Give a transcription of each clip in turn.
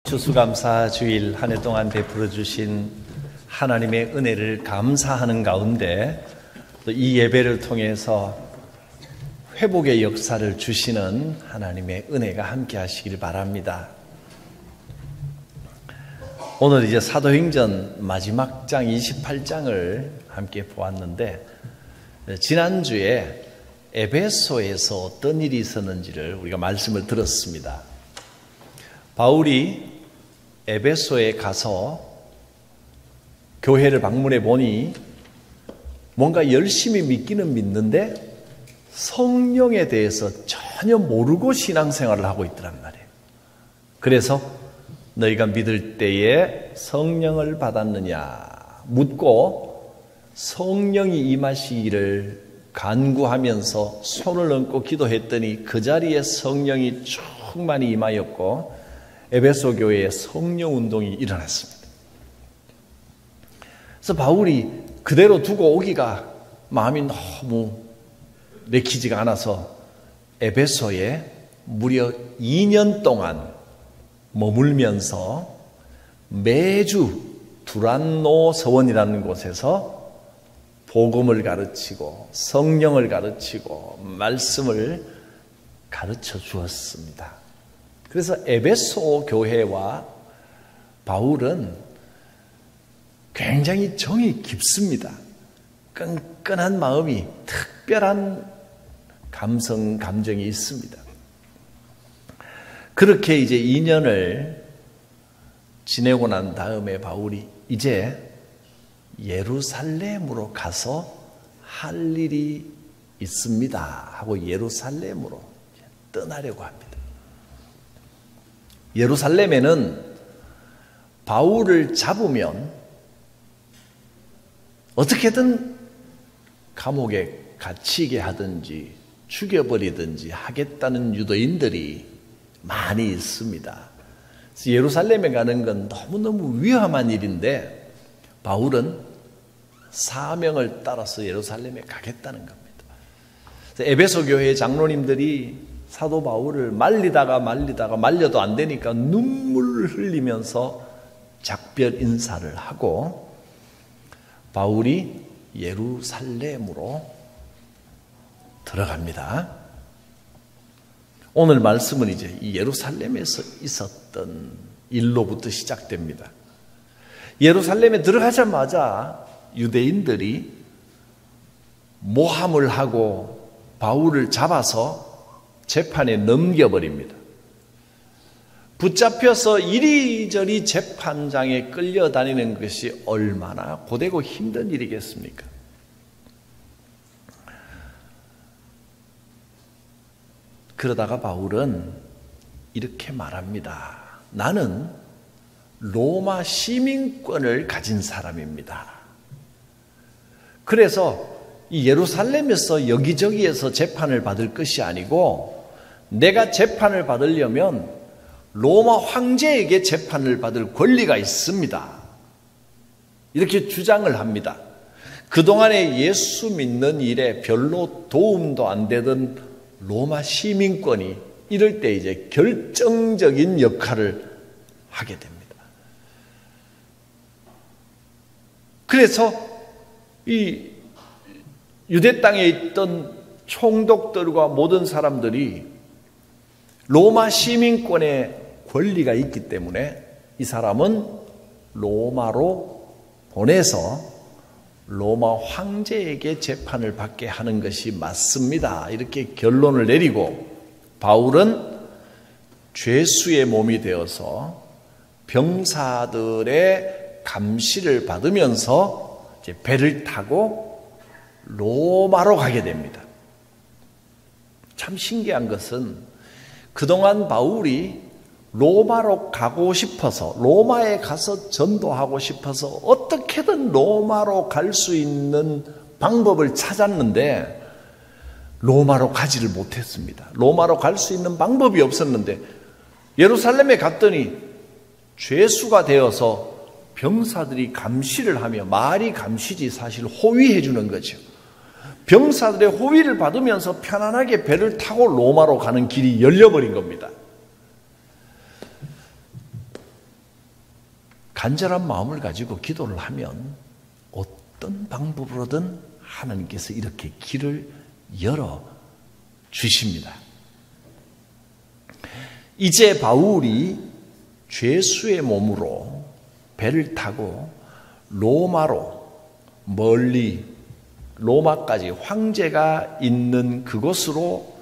추수감사 주일 한 해 동안 베풀어 주신 하나님의 은혜를 감사하는 가운데 또 이 예배를 통해서 회복의 역사를 주시는 하나님의 은혜가 함께 하시길 바랍니다. 오늘 이제 사도행전 마지막 장 28장을 함께 보았는데, 지난주에 에베소에서 어떤 일이 있었는지를 우리가 말씀을 들었습니다. 바울이 에베소에 가서 교회를 방문해 보니 뭔가 열심히 믿기는 믿는데 성령에 대해서 전혀 모르고 신앙생활을 하고 있더란 말이에요. 그래서 너희가 믿을 때에 성령을 받았느냐 묻고 성령이 임하시기를 간구하면서 손을 얹고 기도했더니 그 자리에 성령이 충만히 임하였고 에베소 교회에 성령 운동이 일어났습니다. 그래서 바울이 그대로 두고 오기가 마음이 너무 내키지가 않아서 에베소에 무려 2년 동안 머물면서 매주 두란노 서원이라는 곳에서 복음을 가르치고 성령을 가르치고 말씀을 가르쳐 주었습니다. 그래서 에베소 교회와 바울은 굉장히 정이 깊습니다. 끈끈한 마음이, 특별한 감정이 있습니다. 그렇게 이제 2년을 지내고 난 다음에 바울이 이제 예루살렘으로 가서 할 일이 있습니다 하고 예루살렘으로 떠나려고 합니다. 예루살렘에는 바울을 잡으면 어떻게든 감옥에 갇히게 하든지 죽여버리든지 하겠다는 유대인들이 많이 있습니다. 그래서 예루살렘에 가는 건 너무너무 위험한 일인데 바울은 사명을 따라서 예루살렘에 가겠다는 겁니다. 그래서 에베소 교회의 장로님들이 사도 바울을 말리다가 말려도 안 되니까 눈물을 흘리면서 작별 인사를 하고 바울이 예루살렘으로 들어갑니다. 오늘 말씀은 이제 이 예루살렘에서 있었던 일로부터 시작됩니다. 예루살렘에 들어가자마자 유대인들이 모함을 하고 바울을 잡아서 재판에 넘겨버립니다. 붙잡혀서 이리저리 재판장에 끌려다니는 것이 얼마나 고되고 힘든 일이겠습니까? 그러다가 바울은 이렇게 말합니다. 나는 로마 시민권을 가진 사람입니다. 그래서 이 예루살렘에서 여기저기에서 재판을 받을 것이 아니고 내가 재판을 받으려면 로마 황제에게 재판을 받을 권리가 있습니다. 이렇게 주장을 합니다. 그동안에 예수 믿는 일에 별로 도움도 안 되던 로마 시민권이 이럴 때 이제 결정적인 역할을 하게 됩니다. 그래서 이 유대 땅에 있던 총독들과 모든 사람들이 로마 시민권의 권리가 있기 때문에 이 사람은 로마로 보내서 로마 황제에게 재판을 받게 하는 것이 맞습니다. 이렇게 결론을 내리고 바울은 죄수의 몸이 되어서 병사들의 감시를 받으면서 이제 배를 타고 로마로 가게 됩니다. 참 신기한 것은 그동안 바울이 로마로 가고 싶어서, 로마에 가서 전도하고 싶어서 어떻게든 로마로 갈 수 있는 방법을 찾았는데 로마로 가지를 못했습니다. 로마로 갈 수 있는 방법이 없었는데 예루살렘에 갔더니 죄수가 되어서 병사들이 감시를 하며, 말이 감시지 사실 호위해 주는 거죠. 병사들의 호위를 받으면서 편안하게 배를 타고 로마로 가는 길이 열려버린 겁니다. 간절한 마음을 가지고 기도를 하면 어떤 방법으로든 하나님께서 이렇게 길을 열어 주십니다. 이제 바울이 죄수의 몸으로 배를 타고 로마로 멀리 로마까지 황제가 있는 그곳으로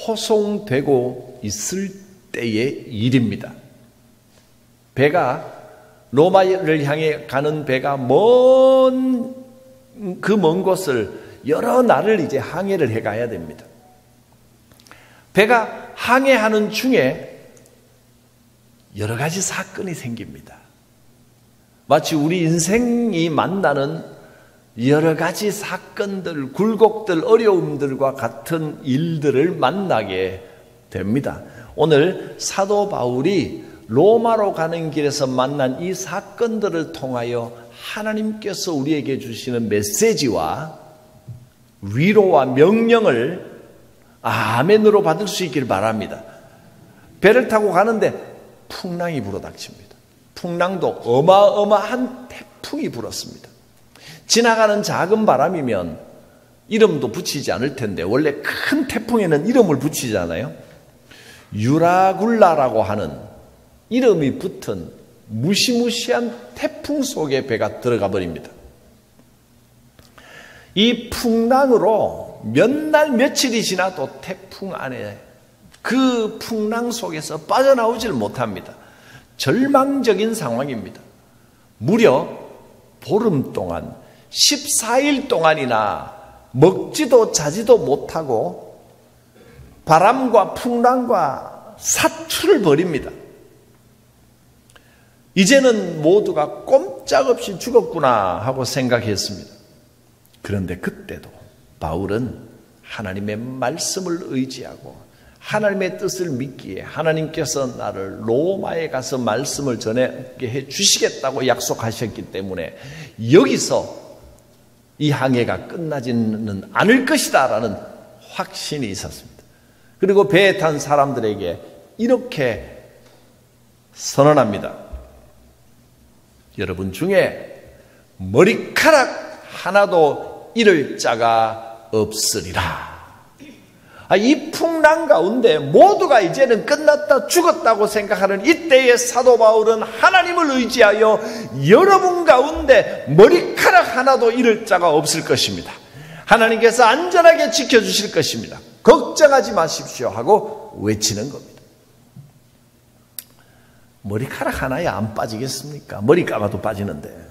호송되고 있을 때의 일입니다. 배가 로마를 향해 가는 배가 먼 곳을 여러 날을 이제 항해를 해 가야 됩니다. 배가 항해하는 중에 여러 가지 사건이 생깁니다. 마치 우리 인생이 만나는 여러 가지 사건들, 굴곡들, 어려움들과 같은 일들을 만나게 됩니다. 오늘 사도 바울이 로마로 가는 길에서 만난 이 사건들을 통하여 하나님께서 우리에게 주시는 메시지와 위로와 명령을 아멘으로 받을 수 있기를 바랍니다. 배를 타고 가는데 풍랑이 불어닥칩니다. 풍랑도 어마어마한 태풍이 불었습니다. 지나가는 작은 바람이면 이름도 붙이지 않을 텐데 원래 큰 태풍에는 이름을 붙이잖아요. 유라굴라라고 하는 이름이 붙은 무시무시한 태풍 속에 배가 들어가 버립니다. 이 풍랑으로 몇 날 며칠이 지나도 태풍 안에 그 풍랑 속에서 빠져나오질 못합니다. 절망적인 상황입니다. 무려 보름 동안 14일 동안이나 먹지도 자지도 못하고 바람과 풍랑과 사투를 벌입니다. 이제는 모두가 꼼짝없이 죽었구나 하고 생각했습니다. 그런데 그때도 바울은 하나님의 말씀을 의지하고 하나님의 뜻을 믿기에 하나님께서 나를 로마에 가서 말씀을 전하게 해 주시겠다고 약속하셨기 때문에 여기서 이 항해가 끝나지는 않을 것이다 라는 확신이 있었습니다. 그리고 배에 탄 사람들에게 이렇게 선언합니다. 여러분 중에 머리카락 하나도 잃을 자가 없으리라. 이 풍랑 가운데 모두가 이제는 끝났다 죽었다고 생각하는 이때의 사도 바울은 하나님을 의지하여 여러분 가운데 머리카락 하나도 잃을 자가 없을 것입니다. 하나님께서 안전하게 지켜주실 것입니다. 걱정하지 마십시오 하고 외치는 겁니다. 머리카락 하나에 안 빠지겠습니까? 머리 감아도 빠지는데.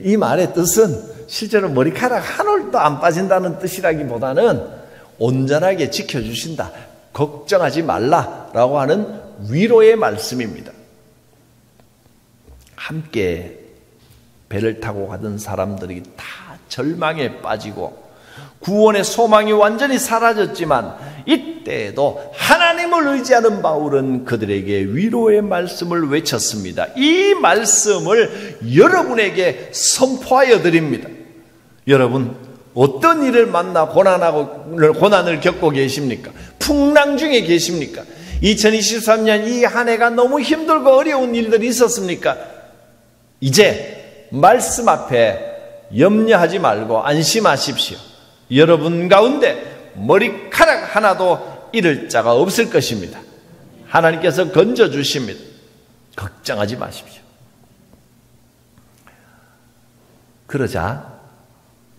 이 말의 뜻은 실제로 머리카락 한 올도 안 빠진다는 뜻이라기보다는 온전하게 지켜주신다. 걱정하지 말라라고 하는 위로의 말씀입니다. 함께 배를 타고 가던 사람들이 다 절망에 빠지고 구원의 소망이 완전히 사라졌지만 이때에도 하나님을 의지하는 바울은 그들에게 위로의 말씀을 외쳤습니다. 이 말씀을 여러분에게 선포하여 드립니다. 여러분 어떤 일을 만나 고난을 겪고 계십니까? 풍랑 중에 계십니까? 2023년 이 한 해가 너무 힘들고 어려운 일들이 있었습니까? 이제 말씀 앞에 염려하지 말고 안심하십시오. 여러분 가운데 머리카락 하나도 잃을 자가 없을 것입니다. 하나님께서 건져주십니다. 걱정하지 마십시오. 그러자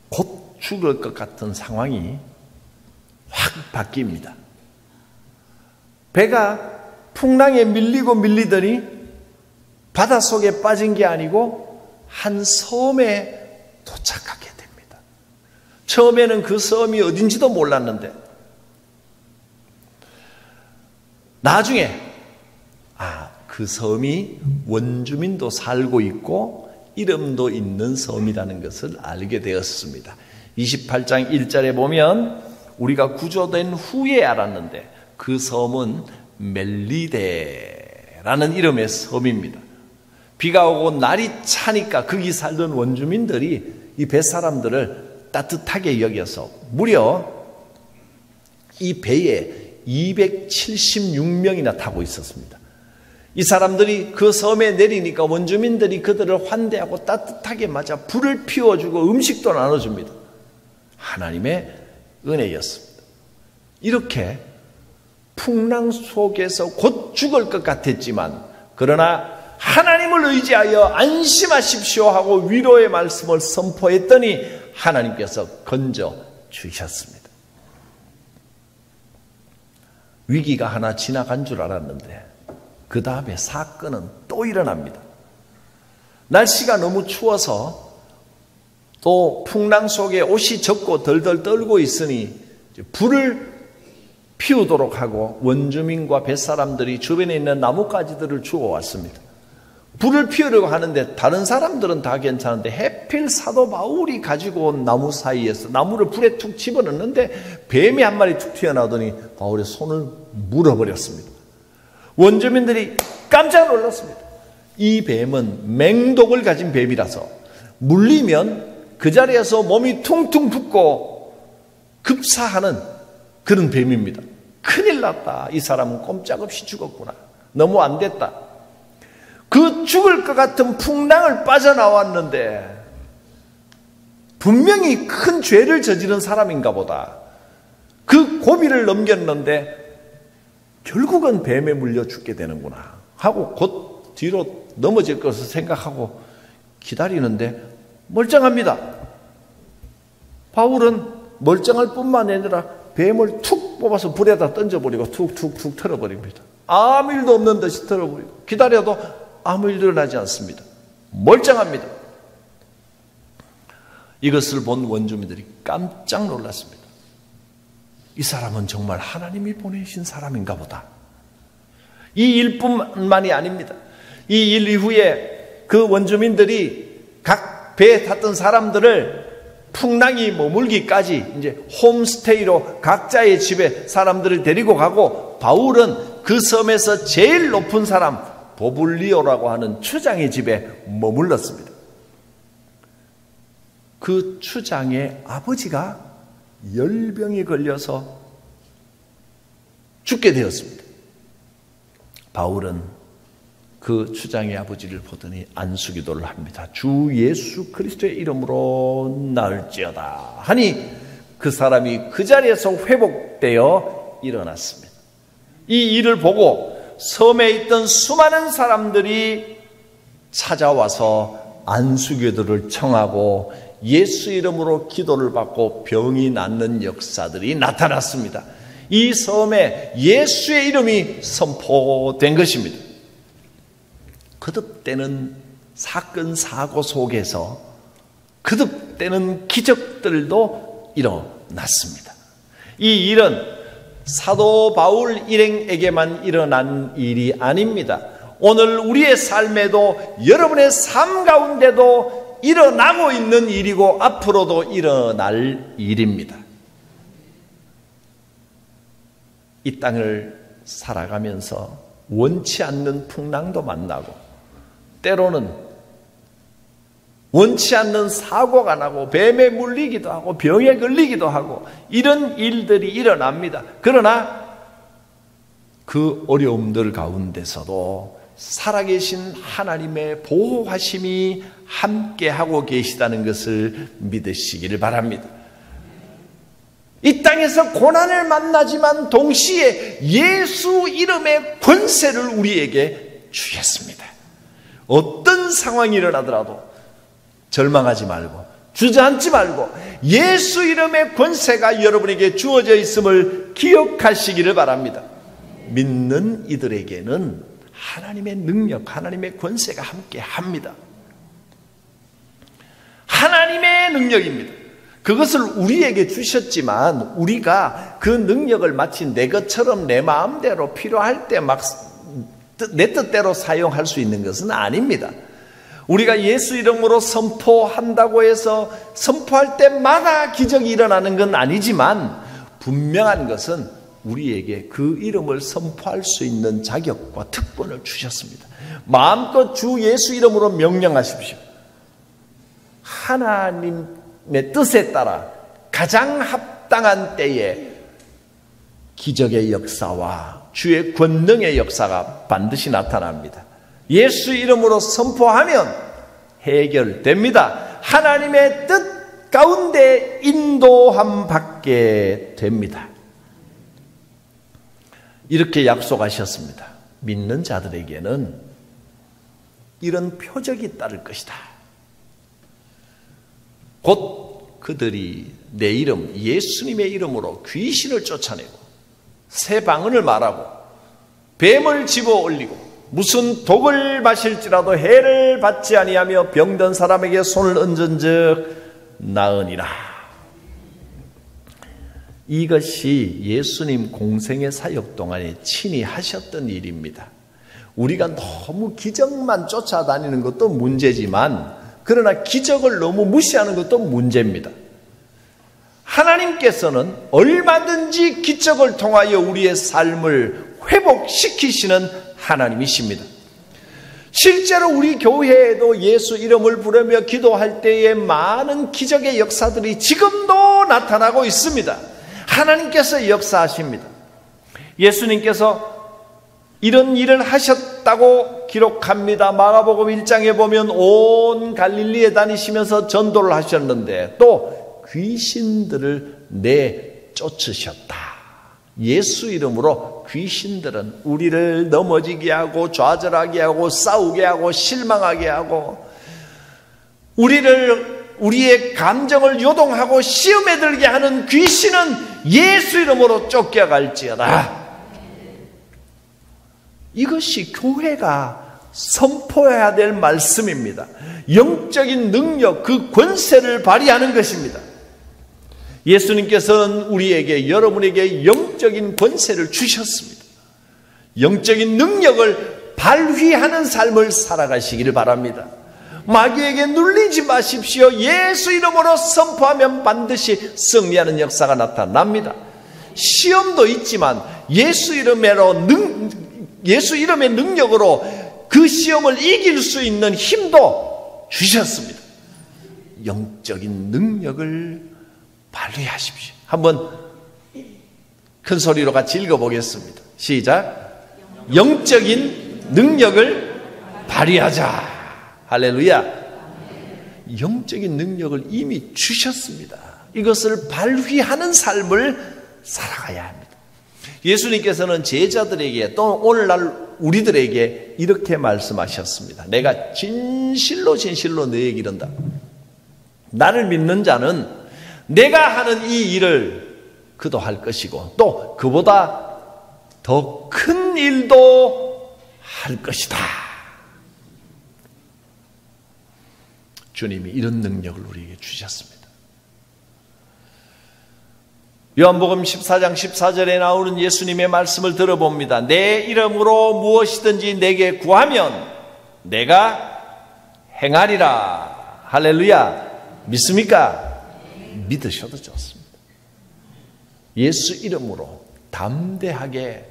곧 죽을 것 같은 상황이 확 바뀝니다. 배가 풍랑에 밀리더니 바닷속에 빠진 게 아니고 한 섬에 도착하게 됩니다. 처음에는 그 섬이 어딘지도 몰랐는데 나중에 그 섬이 원주민도 살고 있고 이름도 있는 섬이라는 것을 알게 되었습니다. 28장 1절에 보면 우리가 구조된 후에 알았는데 그 섬은 멜리데라는 이름의 섬입니다. 비가 오고 날이 차니까 거기 살던 원주민들이 이 뱃사람들을 따뜻하게 여겨서 무려 이 배에 276명이나 타고 있었습니다. 이 사람들이 그 섬에 내리니까 원주민들이 그들을 환대하고 따뜻하게 맞아 불을 피워주고 음식도 나눠줍니다. 하나님의 은혜였습니다. 이렇게 풍랑 속에서 곧 죽을 것 같았지만 그러나 하나님을 의지하여 안심하십시오 하고 위로의 말씀을 선포했더니 하나님께서 건져 주셨습니다. 위기가 하나 지나간 줄 알았는데 그 다음에 사건은 또 일어납니다. 날씨가 너무 추워서 또 풍랑 속에 옷이 젖고 덜덜 떨고 있으니 불을 피우도록 하고 원주민과 뱃사람들이 주변에 있는 나뭇가지들을 주워왔습니다. 불을 피우려고 하는데 다른 사람들은 다 괜찮은데 해필 사도 바울이 가지고 온 나무 사이에서 나무를 불에 툭 집어넣는데 뱀이 한 마리 툭 튀어나오더니 바울의 손을 물어버렸습니다. 원주민들이 깜짝 놀랐습니다. 이 뱀은 맹독을 가진 뱀이라서 물리면 그 자리에서 몸이 퉁퉁 붓고 급사하는 그런 뱀입니다. 큰일 났다. 이 사람은 꼼짝없이 죽었구나. 너무 안 됐다. 그 죽을 것 같은 풍랑을 빠져나왔는데 분명히 큰 죄를 저지른 사람인가 보다. 그 고비를 넘겼는데 결국은 뱀에 물려 죽게 되는구나 하고 곧 뒤로 넘어질 것을 생각하고 기다리는데 멀쩡합니다. 바울은 멀쩡할 뿐만 아니라 뱀을 툭 뽑아서 불에다 던져버리고 툭툭툭 털어버립니다. 아무 일도 없는 듯이 털어버리고 기다려도 아무 일도 일어나지 않습니다. 멀쩡합니다. 이것을 본 원주민들이 깜짝 놀랐습니다. 이 사람은 정말 하나님이 보내신 사람인가 보다. 이 일뿐만이 아닙니다. 이 일 이후에 그 원주민들이 각 배에 탔던 사람들을 풍랑이 머물기까지 이제 홈스테이로 각자의 집에 사람들을 데리고 가고 바울은 그 섬에서 제일 높은 사람 보블리오라고 하는 추장의 집에 머물렀습니다. 그 추장의 아버지가 열병에 걸려서 죽게 되었습니다. 바울은 그 추장의 아버지를 보더니 안수기도를 합니다. 주 예수 그리스도의 이름으로 나을지어다 하니 그 사람이 그 자리에서 회복되어 일어났습니다. 이 일을 보고 섬에 있던 수많은 사람들이 찾아와서 안수기도를 청하고 예수 이름으로 기도를 받고 병이 낫는 역사들이 나타났습니다. 이 섬에 예수의 이름이 선포된 것입니다. 거듭되는 사건 사고 속에서 거듭되는 기적들도 일어났습니다. 이 일은 사도 바울 일행에게만 일어난 일이 아닙니다. 오늘 우리의 삶에도 여러분의 삶 가운데도 일어나고 있는 일이고 앞으로도 일어날 일입니다. 이 땅을 살아가면서 원치 않는 풍랑도 만나고 때로는 원치 않는 사고가 나고 뱀에 물리기도 하고 병에 걸리기도 하고 이런 일들이 일어납니다. 그러나 그 어려움들 가운데서도 살아계신 하나님의 보호하심이 함께하고 계시다는 것을 믿으시기를 바랍니다. 이 땅에서 고난을 만나지만 동시에 예수 이름의 권세를 우리에게 주셨습니다. 어떤 상황이 일어나더라도 절망하지 말고 주저앉지 말고 예수 이름의 권세가 여러분에게 주어져 있음을 기억하시기를 바랍니다. 믿는 이들에게는 하나님의 능력, 하나님의 권세가 함께 합니다. 하나님의 능력입니다. 그것을 우리에게 주셨지만 우리가 그 능력을 마치 내 것처럼 내 마음대로 필요할 때 막 내 뜻대로 사용할 수 있는 것은 아닙니다. 우리가 예수 이름으로 선포한다고 해서 선포할 때마다 기적이 일어나는 건 아니지만 분명한 것은 우리에게 그 이름을 선포할 수 있는 자격과 특권을 주셨습니다. 마음껏 주 예수 이름으로 명령하십시오. 하나님의 뜻에 따라 가장 합당한 때에 기적의 역사와 주의 권능의 역사가 반드시 나타납니다. 예수 이름으로 선포하면 해결됩니다. 하나님의 뜻 가운데 인도함 받게 됩니다. 이렇게 약속하셨습니다. 믿는 자들에게는 이런 표적이 따를 것이다. 곧 그들이 내 이름 예수님의 이름으로 귀신을 쫓아내고 새 방언을 말하고 뱀을 집어 올리고 무슨 독을 마실지라도 해를 받지 아니하며 병든 사람에게 손을 얹은즉 나으니라. 이것이 예수님 공생의 사역 동안에 친히 하셨던 일입니다. 우리가 너무 기적만 쫓아다니는 것도 문제지만 그러나 기적을 너무 무시하는 것도 문제입니다. 하나님께서는 얼마든지 기적을 통하여 우리의 삶을 회복시키시는 하나님이십니다. 실제로 우리 교회에도 예수 이름을 부르며 기도할 때에 많은 기적의 역사들이 지금도 나타나고 있습니다. 하나님께서 역사하십니다. 예수님께서 이런 일을 하셨다고 기록합니다. 마가복음 1장에 보면 온 갈릴리에 다니시면서 전도를 하셨는데 또 귀신들을 내쫓으셨다. 예수 이름으로 귀신들은 우리를 넘어지게 하고 좌절하게 하고 싸우게 하고 실망하게 하고 우리의 감정을 요동하고 시험에 들게 하는 귀신은 예수 이름으로 쫓겨갈지어다. 이것이 교회가 선포해야 될 말씀입니다. 영적인 능력, 그 권세를 발휘하는 것입니다. 예수님께서는 우리에게, 여러분에게 영적인 권세를 주셨습니다. 영적인 능력을 발휘하는 삶을 살아가시기를 바랍니다. 마귀에게 눌리지 마십시오. 예수 이름으로 선포하면 반드시 승리하는 역사가 나타납니다. 시험도 있지만 예수 이름의 능력으로 그 시험을 이길 수 있는 힘도 주셨습니다. 영적인 능력을 발휘하십시오. 한번 큰 소리로 같이 읽어보겠습니다. 시작. 영적인 능력을 발휘하자. 할렐루야. 영적인 능력을 이미 주셨습니다. 이것을 발휘하는 삶을 살아가야 합니다. 예수님께서는 제자들에게 또 오늘날 우리들에게 이렇게 말씀하셨습니다. 내가 진실로 너에게 이른다. 나를 믿는 자는 내가 하는 이 일을 그도 할 것이고 또 그보다 더 큰 일도 할 것이다. 주님이 이런 능력을 우리에게 주셨습니다. 요한복음 14장 14절에 나오는 예수님의 말씀을 들어봅니다. 내 이름으로 무엇이든지 내게 구하면 내가 행하리라. 할렐루야. 믿습니까? 믿으셔도 좋습니다. 예수 이름으로 담대하게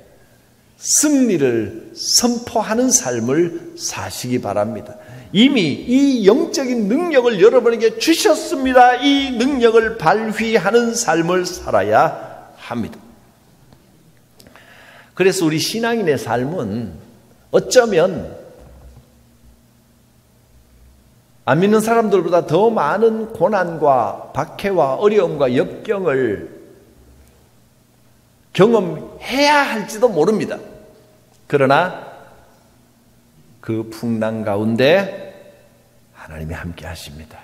승리를 선포하는 삶을 사시기 바랍니다. 이미 이 영적인 능력을 여러분에게 주셨습니다. 이 능력을 발휘하는 삶을 살아야 합니다. 그래서 우리 신앙인의 삶은 어쩌면 안 믿는 사람들보다 더 많은 고난과 박해와 어려움과 역경을 경험해야 할지도 모릅니다. 그러나 그 풍랑 가운데 하나님이 함께 하십니다.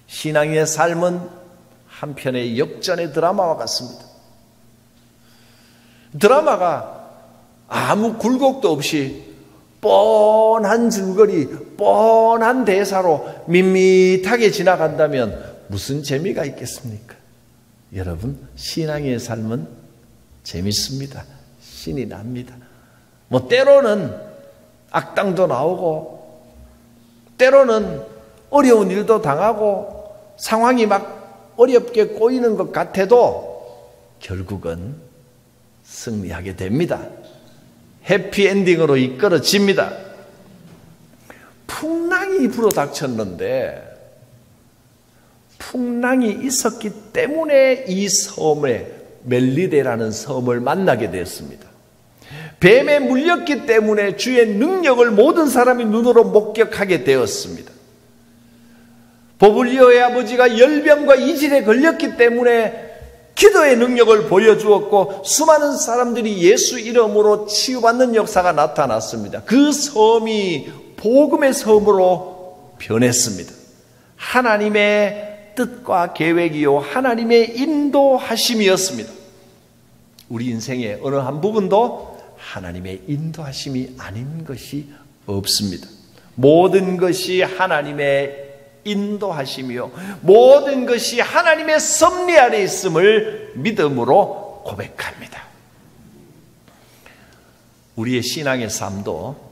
신앙인의 삶은 한편의 역전의 드라마와 같습니다. 드라마가 아무 굴곡도 없이 뻔한 줄거리, 뻔한 대사로 밋밋하게 지나간다면 무슨 재미가 있겠습니까? 여러분, 신앙의 삶은 재밌습니다. 신이 납니다. 때로는 악당도 나오고 때로는 어려운 일도 당하고 상황이 막 어렵게 꼬이는 것 같아도 결국은 승리하게 됩니다. 해피엔딩으로 이끌어집니다. 풍랑이 불어닥쳤는데 풍랑이 있었기 때문에 이 섬에 멜리데라는 섬을 만나게 되었습니다. 뱀에 물렸기 때문에 주의 능력을 모든 사람이 눈으로 목격하게 되었습니다. 보블리오의 아버지가 열병과 이질에 걸렸기 때문에 기도의 능력을 보여주었고 수많은 사람들이 예수 이름으로 치유받는 역사가 나타났습니다. 그 섬이 복음의 섬으로 변했습니다. 하나님의 뜻과 계획이요 하나님의 인도하심이었습니다. 우리 인생의 어느 한 부분도 하나님의 인도하심이 아닌 것이 없습니다. 모든 것이 하나님의 인도하심이요 모든 것이 하나님의 섭리 아래 있음을 믿음으로 고백합니다. 우리의 신앙의 삶도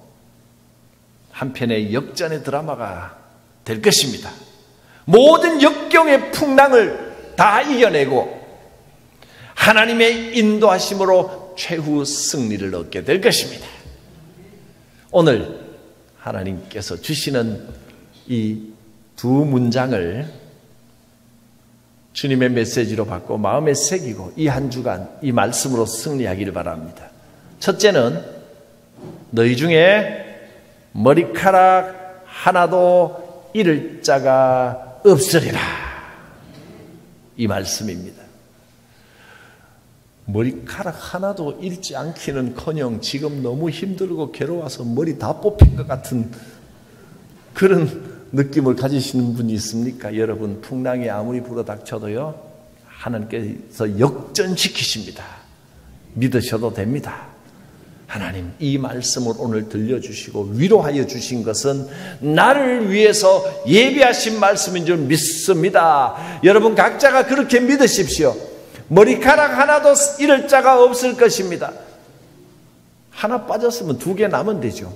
한편의 역전의 드라마가 될 것입니다. 모든 역경의 풍랑을 다 이겨내고 하나님의 인도하심으로 최후 승리를 얻게 될 것입니다. 오늘 하나님께서 주시는 이 두 문장을 주님의 메시지로 받고 마음에 새기고 이 한 주간 이 말씀으로 승리하기를 바랍니다. 첫째는 너희 중에 머리카락 하나도 잃을 자가 없으리라. 이 말씀입니다. 머리카락 하나도 잃지 않기는커녕 지금 너무 힘들고 괴로워서 머리 다 뽑힌 것 같은 그런 느낌을 가지시는 분이 있습니까? 여러분, 풍랑이 아무리 불어닥쳐도요 하나님께서 역전시키십니다. 믿으셔도 됩니다. 하나님, 이 말씀을 오늘 들려주시고 위로하여 주신 것은 나를 위해서 예비하신 말씀인 줄 믿습니다. 여러분 각자가 그렇게 믿으십시오. 머리카락 하나도 잃을 자가 없을 것입니다. 하나 빠졌으면 두 개 남으면 되죠.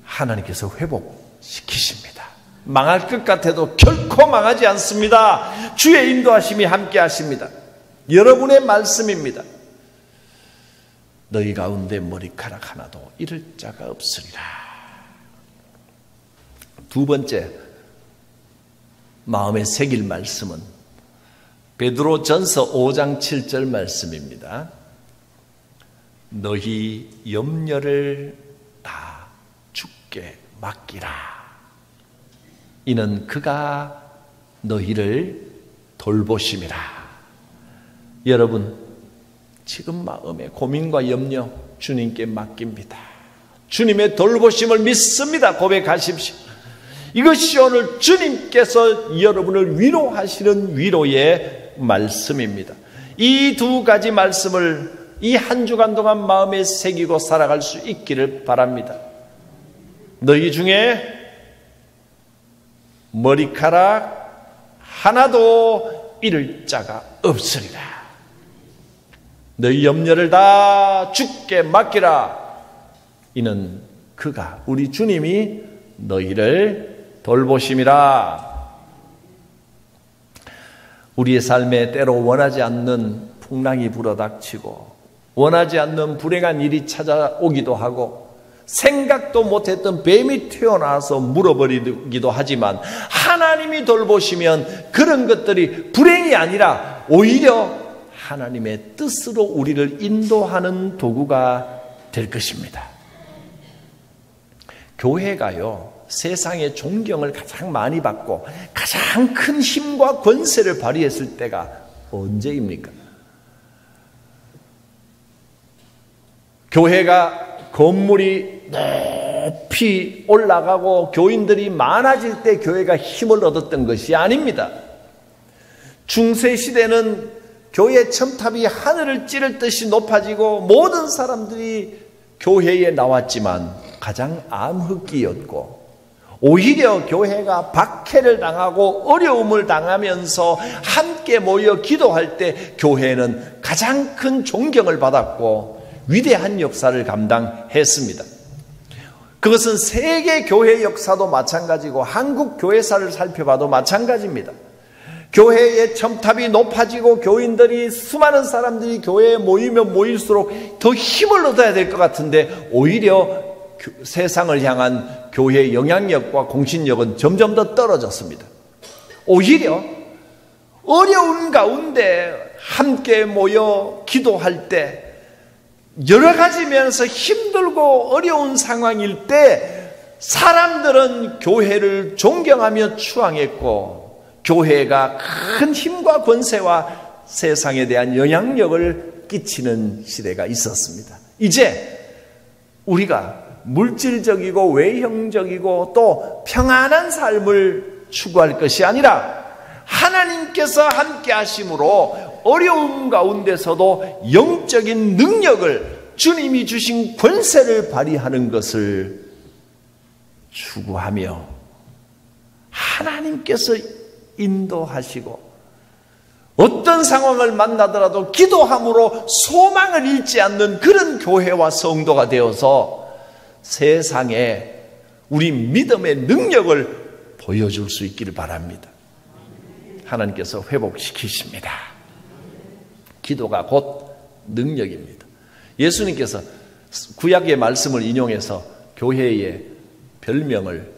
하나님께서 회복시키십니다. 망할 것 같아도 결코 망하지 않습니다. 주의 인도하심이 함께 하십니다. 여러분의 말씀입니다. 너희 가운데 머리카락 하나도 잃을 자가 없으리라. 두 번째 마음에 새길 말씀은 베드로전서 5장 7절 말씀입니다. 너희 염려를 다 주께 맡기라. 이는 그가 너희를 돌보심이라. 여러분, 지금 마음의 고민과 염려 주님께 맡깁니다. 주님의 돌보심을 믿습니다. 고백하십시오. 이것이 오늘 주님께서 여러분을 위로하시는 위로의 말씀입니다. 이 두 가지 말씀을 이 한 주간 동안 마음에 새기고 살아갈 수 있기를 바랍니다. 너희 중에 머리카락 하나도 잃을 자가 없으리라. 너희 염려를 다 주께 맡기라. 이는 그가, 우리 주님이 너희를 돌보심이라. 우리의 삶에 때로 원하지 않는 풍랑이 불어닥치고 원하지 않는 불행한 일이 찾아오기도 하고 생각도 못했던 뱀이 튀어나와서 물어버리기도 하지만 하나님이 돌보시면 그런 것들이 불행이 아니라 오히려 하나님의 뜻으로 우리를 인도하는 도구가 될 것입니다. 교회가요, 세상의 존경을 가장 많이 받고 가장 큰 힘과 권세를 발휘했을 때가 언제입니까? 교회가 건물이 높이 올라가고 교인들이 많아질 때 교회가 힘을 얻었던 것이 아닙니다. 중세시대는 교회 첨탑이 하늘을 찌를 듯이 높아지고 모든 사람들이 교회에 나왔지만 가장 암흑기였고 오히려 교회가 박해를 당하고 어려움을 당하면서 함께 모여 기도할 때 교회는 가장 큰 존경을 받았고 위대한 역사를 감당했습니다. 그것은 세계 교회 역사도 마찬가지고 한국 교회사를 살펴봐도 마찬가지입니다. 교회의 첨탑이 높아지고 교인들이, 수많은 사람들이 교회에 모이면 모일수록 더 힘을 얻어야 될 것 같은데 오히려 세상을 향한 교회의 영향력과 공신력은 점점 더 떨어졌습니다. 오히려 어려운 가운데 함께 모여 기도할 때 여러 가지 면에서 힘들고 어려운 상황일 때 사람들은 교회를 존경하며 추앙했고 교회가 큰 힘과 권세와 세상에 대한 영향력을 끼치는 시대가 있었습니다. 이제 우리가 물질적이고 외형적이고 또 평안한 삶을 추구할 것이 아니라 하나님께서 함께 하심으로 어려움 가운데서도 영적인 능력을 주님이 주신 권세를 발휘하는 것을 추구하며 하나님께서 인도하시고 어떤 상황을 만나더라도 기도함으로 소망을 잃지 않는 그런 교회와 성도가 되어서 세상에 우리 믿음의 능력을 보여줄 수 있기를 바랍니다. 하나님께서 회복시키십니다. 기도가 곧 능력입니다. 예수님께서 구약의 말씀을 인용해서 교회의 별명을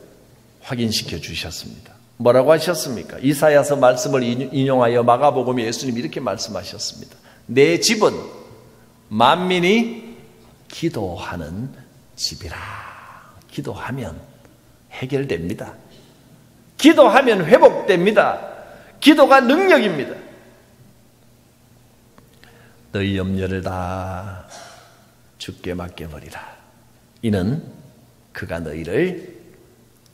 확인시켜 주셨습니다. 뭐라고 하셨습니까? 이사야서 말씀을 인용하여 마가복음에 예수님이 이렇게 말씀하셨습니다. 내 집은 만민이 기도하는 집이라. 기도하면 해결됩니다. 기도하면 회복됩니다. 기도가 능력입니다. 너희 염려를 다 주께 맡겨버리라. 이는 그가 너희를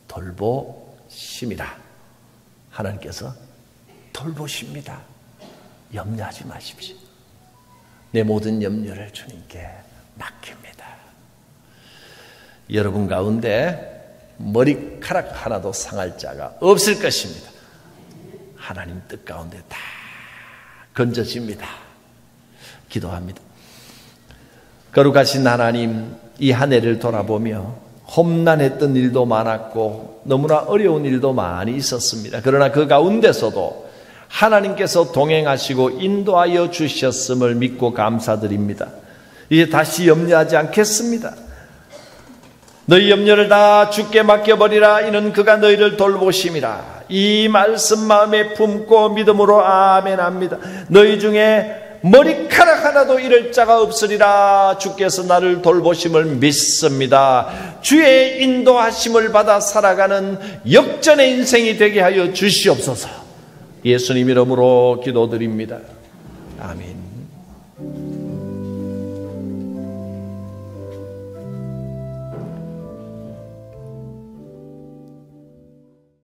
돌보심이라. 하나님께서 돌보십니다. 염려하지 마십시오. 내 모든 염려를 주님께 맡깁니다. 여러분 가운데 머리카락 하나도 상할 자가 없을 것입니다. 하나님 뜻 가운데 다 건져집니다. 기도합니다. 거룩하신 하나님, 이 한 해를 돌아보며 험난했던 일도 많았고 너무나 어려운 일도 많이 있었습니다. 그러나 그 가운데서도 하나님께서 동행하시고 인도하여 주셨음을 믿고 감사드립니다. 이제 다시 염려하지 않겠습니다. 너희 염려를 다 주께 맡겨버리라. 이는 그가 너희를 돌보심이라. 이 말씀 마음에 품고 믿음으로 아멘합니다. 너희 중에 머리카락 하나도 잃을 자가 없으리라. 주께서 나를 돌보심을 믿습니다. 주의 인도하심을 받아 살아가는 역전의 인생이 되게 하여 주시옵소서. 예수님 이름으로 기도드립니다. 아멘.